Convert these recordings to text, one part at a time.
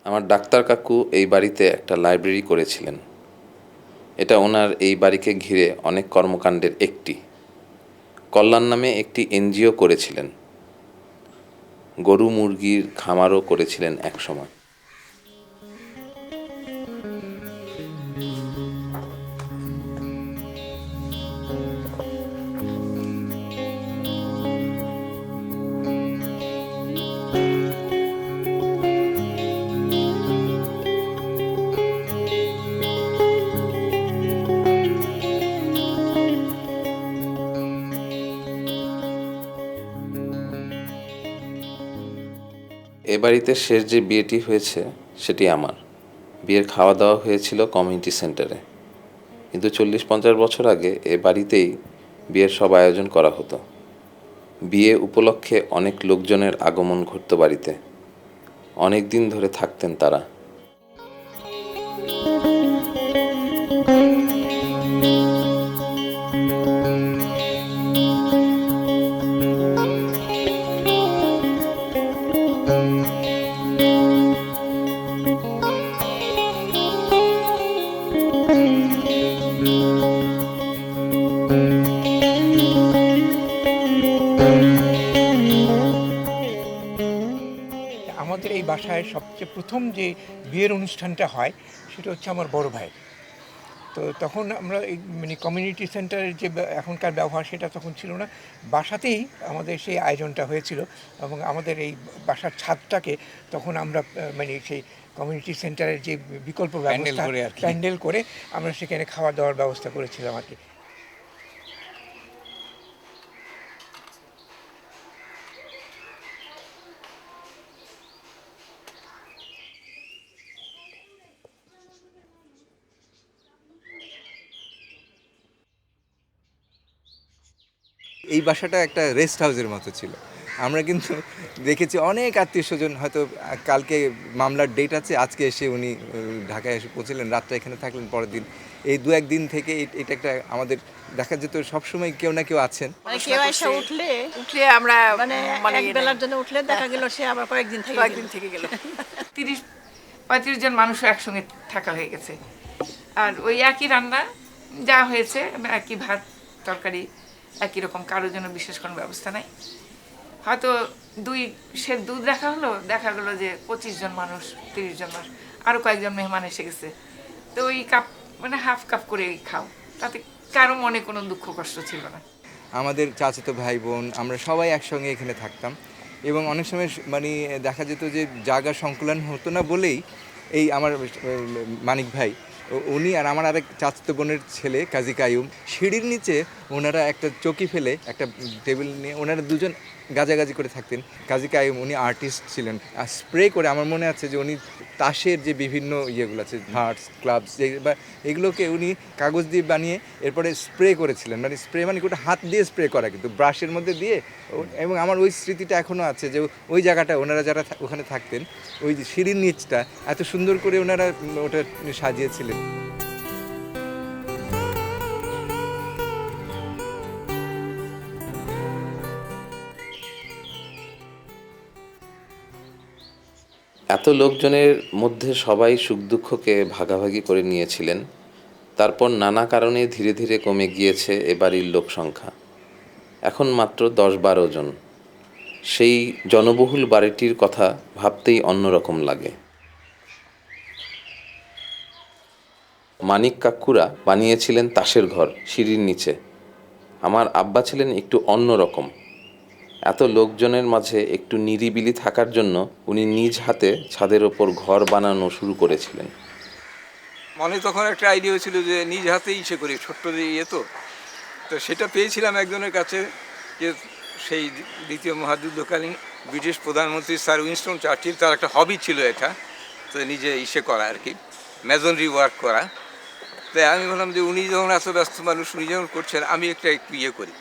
আমার ডাক্তার কাকু এই বাড়িতে একটা লাইব্রেরি করেছিলেন। এটা ওনার এই বাড়িকে ঘিরে অনেক কর্মকাণ্ডের একটি। কল্যাণ নামে একটি এনজিও করেছিলেন। গরু মুরগির খামারও করেছিলেন একসময়। এ বাড়িতে শেষ যে বিয়েটি হয়েছে সেটি আমার। বিয়ের খাওয়া দাওয়া হয়েছিল কমিউনিটি সেন্টারে, কিন্তু 40-50 বছর আগে এ বাড়িতেই বিয়ের সব আয়োজন করা হতো। বিয়ে উপলক্ষে অনেক লোকজনের আগমন ঘটত বাড়িতে। অনেক দিন ধরে থাকতেন তারা। আমাদের এই বাসায় সবচেয়ে প্রথম যে বিয়ের অনুষ্ঠানটা হয় সেটা হচ্ছে আমার বড় ভাই। তো তখন আমরা এই মানে কমিউনিটি সেন্টারের যে এখনকার ব্যবহার সেটা তখন ছিল না, বাসাতেই আমাদের সেই আয়োজনটা হয়েছিল। এবং আমাদের এই বাসার ছাদটাকে তখন আমরা মানে সেই কমিউনিটি সেন্টারের যে বিকল্প ব্যবস্থা প্যান্ডেল করে আমরা সেখানে খাওয়া দাওয়ার ব্যবস্থা করেছিলাম আর কি। এই বাসাটা একটা রেস্ট হাউসের মতো ছিল। আমরা কিন্তু দেখেছি অনেক আত্মীয় স্বজন হয়তো কালকে মামলার ডেট আছে, আজকে এসে উনি ঢাকায় এসে পৌঁছলেন, রাতটা এখানে থাকলেন, পরের দিন এই দু একদিন থেকে এটা একটা আমাদের দেখা যেত সবসময় কেউ না কেউ আছেন। মানে কেউ এসে উঠলে আমরা মানে এক বেলার জন্য উঠলে দেখা গেল সে আবার কয়েকদিন থেকে গেল 30-35 জন মানুষ একসঙ্গে থাকা হয়ে গেছে। আর ওই একই রান্না যা হয়েছে, একই ভাত তরকারি একই রকম, কারোর জন্য বিশেষ কোনো ব্যবস্থা নাই। হয়তো সের দুধ দেখা গেলো যে 25 জন মানুষ, 30 জন মানুষ, আরও কয়েকজন মেহমান এসে গেছে। তো ওই কাপ মানে হাফ কাপ করে খাও, তাতে কারো মনে কোনো দুঃখ কষ্ট ছিল না। আমাদের চাচাতো ভাই বোন আমরা সবাই একসঙ্গে এখানে থাকতাম, এবং অনেক সময় মানে দেখা যেত যে জায়গা সংকুলন হতো না বলেই এই আমার মানিক ভাই উনি আর আমার আরেক চাচাতো বোনের ছেলে কাজী কায়ুম সিঁড়ির নিচে ওনারা একটা চৌকি ফেলে একটা টেবিল নিয়ে ওনারা দুজন গাজাগাজি করে থাকতেন। কাজী কায়ুম উনি আর্টিস্ট ছিলেন, আর স্প্রে করে আমার মনে আছে যে উনি তাসের যে বিভিন্ন ইয়েগুলো আছে হার্টস ক্লাবস বা এগুলোকে উনি কাগজ দিয়ে বানিয়ে এরপরে স্প্রে করেছিলেন। মানে স্প্রে মানে ওটা হাত দিয়ে স্প্রে করা, কিন্তু ব্রাশের মধ্যে দিয়ে। এবং আমার ওই স্মৃতিটা এখনও আছে যে ওই জায়গাটা ওনারা যারা ওখানে থাকতেন ওই যে সিঁড়ির নিচটা এত সুন্দর করে ওনারা ওটা সাজিয়েছিলেন। এত লোকজনের মধ্যে সবাই সুখ দুঃখকে ভাগাভাগি করে নিয়েছিলেন। তারপর নানা কারণে ধীরে ধীরে কমে গিয়েছে এ বাড়ির লোক সংখ্যা। এখন মাত্র 10-12 জন। সেই জনবহুল বাড়িটির কথা ভাবতেই অন্যরকম লাগে। মানিক কাকুরা বানিয়েছিলেন তাসের ঘর সিঁড়ির নিচে। আমার আব্বা ছিলেন একটু অন্যরকম। এত লোকজনের মাঝে একটু নিরিবিলি থাকার জন্য উনি নিজ হাতে ছাদের ওপর ঘর বানানো শুরু করেছিলেন। মনে তখন একটা আইডিয়া হয়েছিল যে নিজ হাতেই সে করি, ছোট্ট দিয়ে তো সেটা পেয়েছিলাম একজনের কাছে, যে সেই দ্বিতীয় মহাযুদ্ধকালীন ব্রিটিশ প্রধানমন্ত্রী স্যার উইনস্টন চার্চিল, তার একটা হবি ছিল এটা, তো নিজে করা আর কি, মেজনরি ওয়ার্ক করা। তাই আমি বললাম যে উনি যখন এত ব্যস্ত মানুষ, উনি যখন করছেন আমি একটু করি।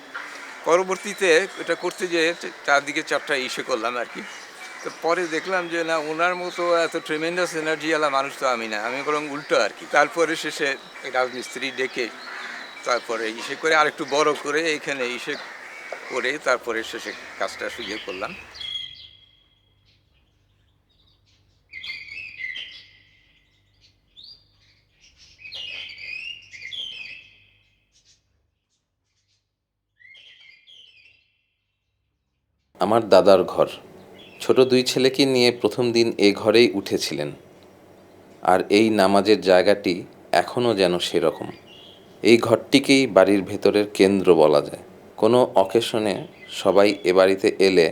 পরবর্তীতে এটা করতে যেয়ে চারদিকে চারটা করলাম আর কি। তো পরে দেখলাম যে না, ওনার মতো এত ট্রেমেন্ডাস এনার্জিওয়ালা মানুষ তো আমি না, আমি বরং উল্টো আর কি। তারপরে শেষে রাজমিস্ত্রি ডেকে তারপরে করে আরেকটু বড় করে এখানে করে তারপরে শেষে কাজটা করলাম। আমার দাদার ঘর। ছোট দুই ছেলেকে নিয়ে প্রথম দিন এ ঘরেই উঠেছিলেন। আর এই নামাজের জায়গাটি এখনও যেন সেরকম। এই ঘরটিকেই বাড়ির ভেতরের কেন্দ্র বলা যায়। কোনো অকেশনে সবাই এ বাড়িতে এলে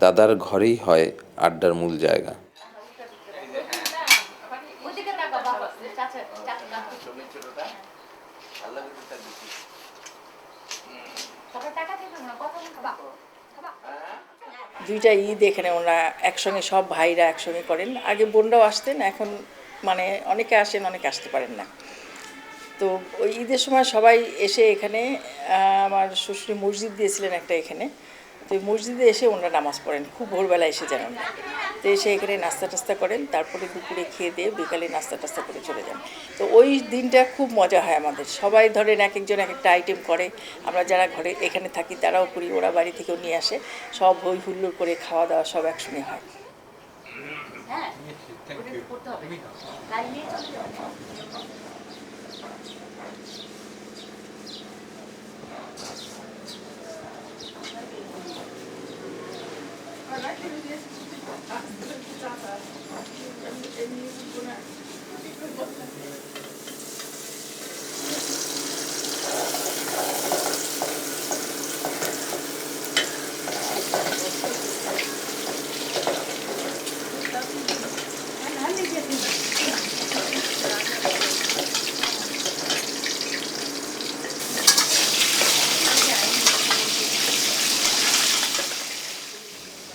দাদার ঘরেই হয় আড্ডার মূল জায়গা। দুইটা ঈদ এখানে ওরা একসঙ্গে সব ভাইরা একসঙ্গে করেন। আগে বোনরাও আসতেন, এখন মানে অনেকে আসেন, অনেকে আসতে পারেন না। তো ওই ঈদের সময় সবাই এসে এখানে, আমার শ্বশুরি মসজিদ দিয়েছিলেন একটা এখানে, তো ওই মসজিদে এসে ওনারা নামাজ পড়েন, খুব ভোরবেলা এসে যান ওনারা। তো এসে এখানে নাস্তা টাস্তা করেন, তারপরে দুপুরে খেয়ে দিয়ে বিকালে নাস্তা টাস্তা করে চলে যান। তো ওই দিনটা খুব মজা হয় আমাদের। সবাই ধরেন এক একজন এক একটা আইটেম করে, আমরা যারা ঘরে এখানে থাকি তারাও করি, ওরা বাড়ি থেকেও নিয়ে আসে, সব হই হুল্লোড় করে খাওয়া দাওয়া সব একসঙ্গে হয়।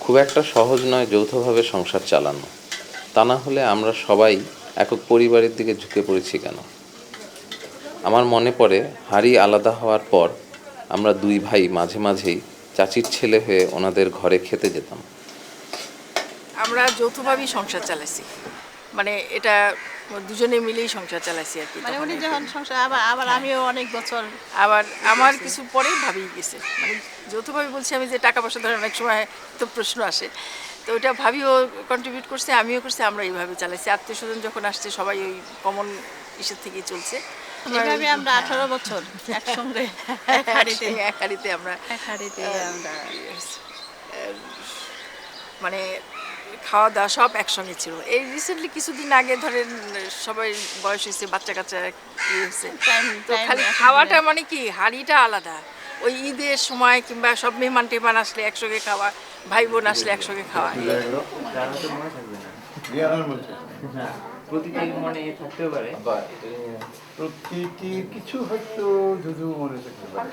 খুব একটা সহজ নয় যৌথভাবে সংসার চালানো। তা না হলে আমরা সবাই একক পরিবারের দিকে ঝুঁকে পড়েছি কেন? আমার মনে পড়ে হাড়ি আলাদা হওয়ার পর আমরা দুই ভাই মাঝে মাঝেই চাচির ছেলে হয়ে ওনাদের ঘরে খেতে যেতাম। আমরা যৌথভাবেই সংসার চালাইছি, মানে এটা দুজনে মিলেই সংসার চালাইছি আর কি। মানে তখন উনি আর কি। যখন সংসার আবার আমিও অনেক বছর আবার আমার কিছু পরে ভাবি গেছে, মানে যৌথভাবে বলছি আমি, যে টাকা পয়সা ধরে অনেক সময় তো প্রশ্ন আসে, তো ওইটা ভাবিও কন্ট্রিবিউট করছে, আমিও করছি, আমরা এইভাবে চালাইছি। আত্মীয় স্বজন যখন আসছে সবাই ওই কমন ইসের থেকেই চলছে। এইভাবে আমরা 18 বছর একসঙ্গে এক হাঁড়িতে এক হাঁড়িতে আমরা আমরা মানে খাওয়া দাওয়া সব একসঙ্গে ছিল। এই রিসেন্টলি কিছুদিন আগে ধরেন সবাই বয়স হয়েছে, বাচ্চা কাচ্চা ইয়ে হয়েছে, তো খালি খাওয়াটা মানে কি হাঁড়িটা আলাদা। ওই ঈদের সময় কিংবা সব মেহমান টেহমান আসলে একসঙ্গে খাওয়া, ভাই বোন আসলে একসঙ্গে খাওয়া। প্রতিটি মনে থাকতেও পারে, প্রতিটি কিছু হয়তো যদিও মনে থাকতে পারে।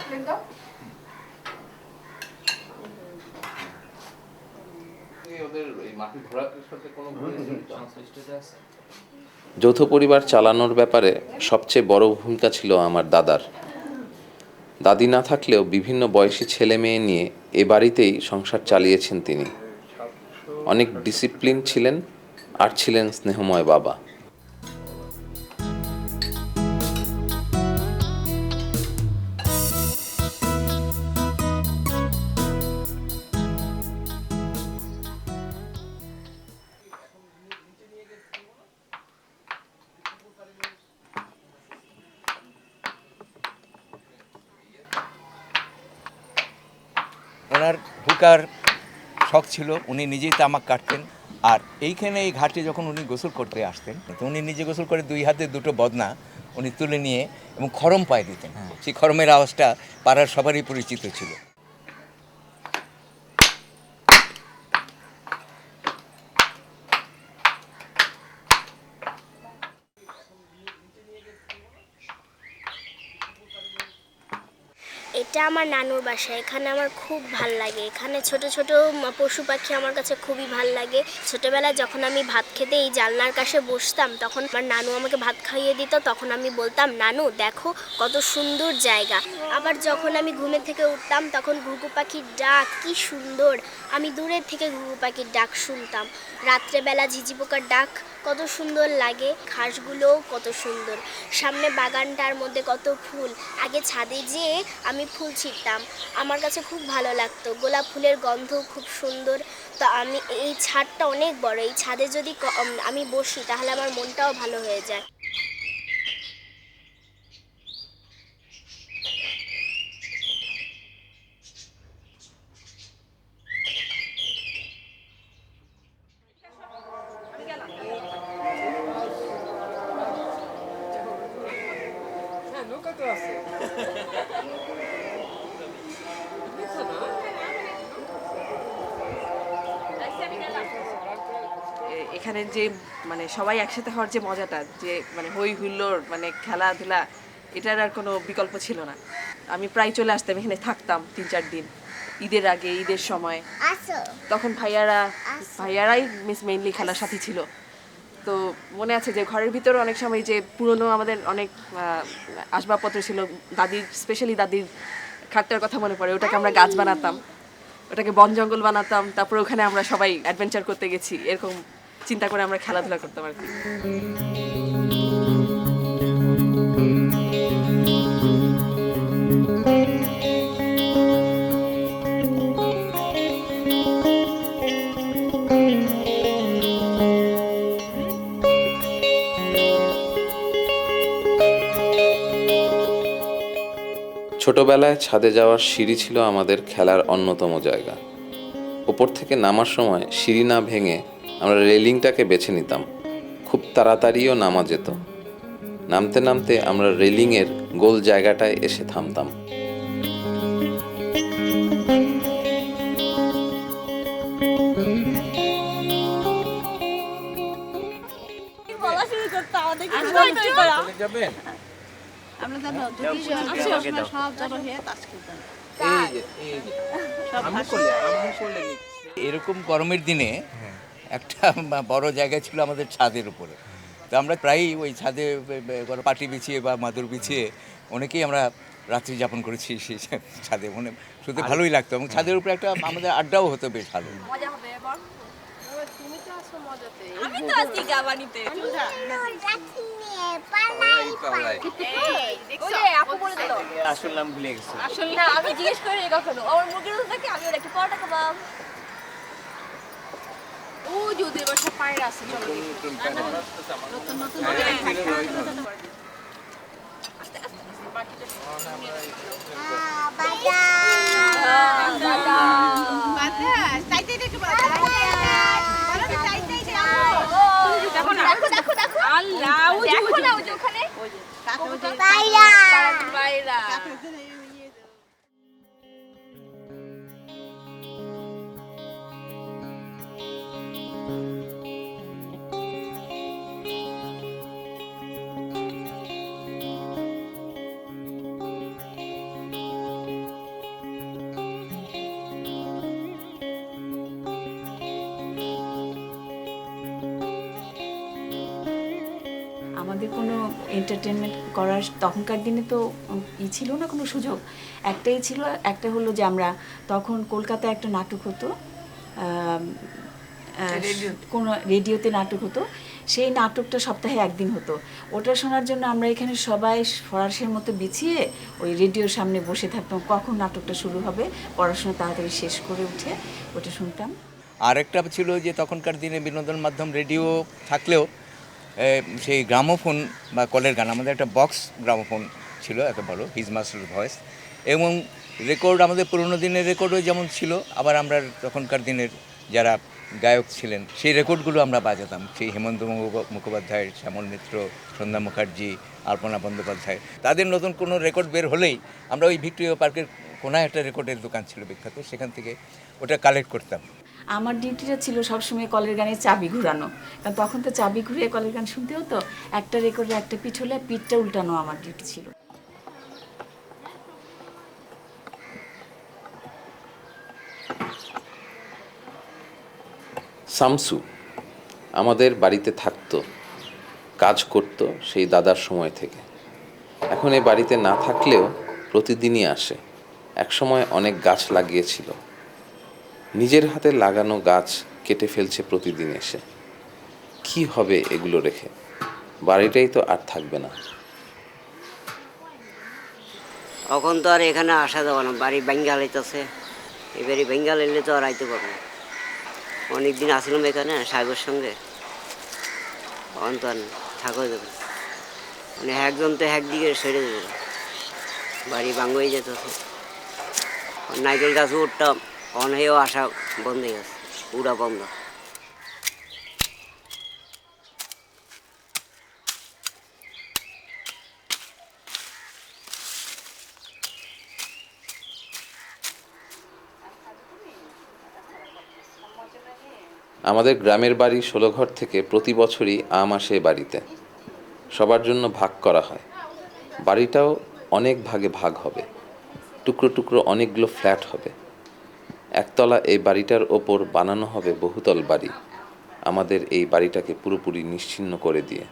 যৌথ পরিবার চালানোর ব্যাপারে সবচেয়ে বড় ভূমিকা ছিল আমার দাদার। দাদি না থাকলেও বিভিন্ন বয়সী ছেলে মেয়ে নিয়ে এ বাড়িতেই সংসার চালিয়েছেন তিনি। অনেক ডিসিপ্লিন ছিলেন আর ছিলেন স্নেহময় বাবা। ওনার হুকার শখ ছিল, উনি নিজেই তামাক কাটতেন। আর এইখানে এই ঘাটে যখন উনি গোসল করতে আসতেন, তো উনি নিজে গোসল করে দুই হাতে দুটো বদনা উনি তুলে নিয়ে এবং খরম পায়ে দিতেন। সেই খরমের আওয়াজটা পাড়ার সবারই পরিচিত ছিল। এটা আমার নানুর বাসা। এখানে আমার খুব ভাল লাগে। এখানে ছোট ছোট পশু পাখি আমার কাছে খুবই ভাল লাগে। ছোটবেলায় যখন আমি ভাত খেতে এই জানলার কাছে বসতাম, তখন আমার নানু আমাকে ভাত খাইয়ে দিত। তখন আমি বলতাম, নানু দেখো কত সুন্দর জায়গা। আবার যখন আমি ঘুমের থেকে উঠতাম, তখন ঘুঘু পাখির ডাক কি সুন্দর, আমি দূরের থেকে ঘুঘু পাখির ডাক শুনতাম। রাত্রেবেলা ঝিঝি পোকার ডাক কত সুন্দর লাগে, ঘাসগুলোও কত সুন্দর। সামনে বাগানটার মধ্যে কত ফুল। আগে ছাদে যেয়ে আমি ফুল ছিঁড়তাম, আমার কাছে খুব ভালো লাগতো। গোলাপ ফুলের গন্ধও খুব সুন্দর। তো আমি এই ছাদটা অনেক বড়, এই ছাদে যদি আমি বসি তাহলে আমার মনটাও ভালো হয়ে যায়। এখানে যে মানে সবাই একসাথে হওয়ার যে মজাটা, যে মানে হই হুল্লোড়, মানে খেলাধুলা, এটার আর কোনো বিকল্প ছিল না। আমি প্রায় চলে আসতাম, এখানে থাকতাম 3-4 দিন, ঈদের আগে, ঈদের সময়। তখন ভাইয়ারাই মেইনলি খেলার সাথী ছিল। তো মনে আছে যে ঘরের ভিতরে অনেক সময় যে পুরনো আমাদের অনেক আসবাবপত্র ছিল, দাদির, স্পেশালি দাদির খাটটার কথা মনে পড়ে। ওটাকে আমরা গাছ বানাতাম, ওটাকে বন জঙ্গল বানাতাম, তারপরে ওখানে আমরা সবাই অ্যাডভেঞ্চার করতে গেছি, এরকম চিন্তা করে আমরা খেলাধুলা করতাম আর কি। ছোটবেলায় ছাদে যাওয়ার সিঁড়ি ছিল আমাদের খেলার অন্যতম জায়গা। ওপর থেকে নামার সময় সিঁড়ি না ভেঙে আমরা রেলিংটাকে বেছে নিতাম। খুব তাড়াতাড়িও নামা যেত। নামতে নামতে আমরা রেলিংয়ের গোল জায়গাটায় এসে থামতাম। এরকম গরমের দিনে একটা বড় জায়গা ছিল আমাদের ছাদের উপরে। তো আমরা প্রায়ই ওই ছাদে পাটি বিছিয়ে বা মাদুর বিছিয়ে অনেকেই আমরা রাত্রি যাপন করেছি সেই ছাদে। মানে শুধু ভালোই লাগতো, এবং ছাদের উপরে একটা আমাদের আড্ডাও হতো বেশ ভালো। আসল নাম ভুলে গেছি। আসল না, আমি জিজ্ঞেস করি কখনো আমার মুরগির থাকে, আমি ওর একটা পরোটা কাবাব। ও যদি বসে পায়রা আছে, চলো নতুন নতুন আমাদের কোনো এন্টারটেনমেন্ট করার তখনকার দিনে তো ছিল না কোনো সুযোগ। একটাই ছিল, একটা হলো যে আমরা তখন কলকাতায় একটা নাটক হতো, কোনো রেডিওতে নাটক হতো, সেই নাটকটা সপ্তাহে একদিন হতো। ওটা শোনার জন্য আমরা এখানে সবাই ফরাসের মতো বিছিয়ে ওই রেডিওর সামনে বসে থাকতাম, কখন নাটকটা শুরু হবে, পড়াশোনা তাড়াতাড়ি শেষ করে উঠে ওটা শুনতাম। আরেকটা ছিল যে তখনকার দিনে বিনোদন মাধ্যম রেডিও থাকলেও সেই গ্রামোফোন বা কলের গান, আমাদের একটা বক্স গ্রামোফোন ছিল এত বড়, হিজ মাস্টার ভয়েস, এবং রেকর্ড আমাদের পুরোনো দিনের রেকর্ডও যেমন ছিল, আবার আমরা তখনকার দিনের যারা গায়ক ছিলেন সেই রেকর্ডগুলো আমরা বাজাতাম। সেই হেমন্ত মুখোপাধ্যায়, শ্যামল মিত্র, সন্ধ্যা মুখার্জি, আলপনা বন্দ্যোপাধ্যায়, তাদের নতুন কোনো রেকর্ড বের হলেই আমরা ওই ভিক্টোরিয়া পার্কের কোনায় একটা রেকর্ডের দোকান ছিল বিখ্যাত, সেখান থেকে ওটা কালেক্ট করতাম। আমার ডিউটিটা ছিল সবসময় কলের গানের চাবি ঘুরানো, কারণ তখন তো চাবি ঘুরিয়ে কলের গান শুনতে হতো। একটা রেকর্ডে একটা পিঠ হলে পিঠটা উল্টানো আমার ডিউটি ছিল। শামসু আমাদের বাড়িতে থাকতো, কাজ করত সেই দাদার সময় থেকে। এখন এ বাড়িতে না থাকলেও প্রতিদিনই আসে। একসময় অনেক গাছ লাগিয়েছিল, নিজের হাতে লাগানো গাছ কেটে ফেলছে প্রতিদিন এসে। কি হবে এগুলো রেখে? বাড়িটাই তো আর থাকবে না। এখন তো আর এখানে আসা যাবে না, বাড়ি বেঙ্গাল হইতেছে। এবারে বেঙ্গাল এলে তো আর আইতে পারবো না। অনেকদিন আসলাম এখানে সাহেবের সঙ্গে, এখন তো আর থাকা যাবে। মানে একজন তো একদিকে সেরে দেবে, বাড়ি ভাঙ হয়ে যেতেছে। নাইকেল গাছ উঠতাম, অনেকেও আসা বন্ধ হয়ে গেছে, পুরা বন্ধ। আমাদের গ্রামের বাড়ি 16 ঘর থেকে প্রতি বছরই আম আসে এ বাড়িতে। সবার জন্য ভাগ করা হয়। বাড়িটাও অনেক ভাগে ভাগ হবে, টুকরো টুকরো অনেকগুলো ফ্ল্যাট হবে। একতলা এই বাড়িটার ওপর বানানো হবে বহুতল বাড়ি, আমাদের এই বাড়িটাকে পুরোপুরি নিশ্চিহ্ন করে দিয়ে।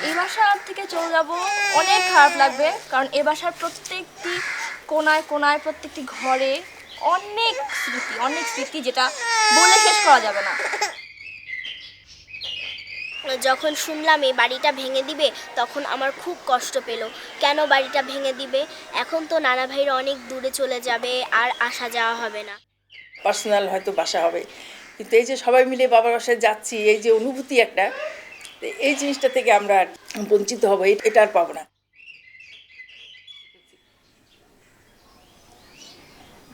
এই বাসার থেকে চলে যাব অনেক খারাপ লাগবে, কারণ এ বাসার প্রত্যেকটি কোনায় কোনায় প্রত্যেকটি ঘরে অনেক স্মৃতি যেটা বলে শেষ করা যাবে না। যখন শুনলাম এই বাড়িটা ভেঙে দিবে তখন আমার খুব কষ্ট পেল। কেন বাড়িটা ভেঙে দিবে? এখন তো নানা ভাইরা অনেক দূরে চলে যাবে, আর আসা যাওয়া হবে না। পার্সোনাল হয়তো বাসা হবে, কিন্তু এই যে সবাই মিলে বাবার বাসায় যাচ্ছি, এই যে অনুভূতি একটা, এই জিনিসটা থেকে আমরা বঞ্চিত হব, এটা আর পাবো না।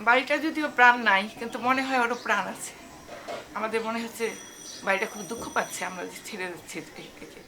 বাড়িটা যদিও প্রাণ নাই, কিন্তু মনে হয় ওরও প্রাণ আছে। আমাদের মনে হচ্ছে বাড়িটা খুব দুঃখ পাচ্ছে আমরা যে ছেড়ে যাচ্ছি একে।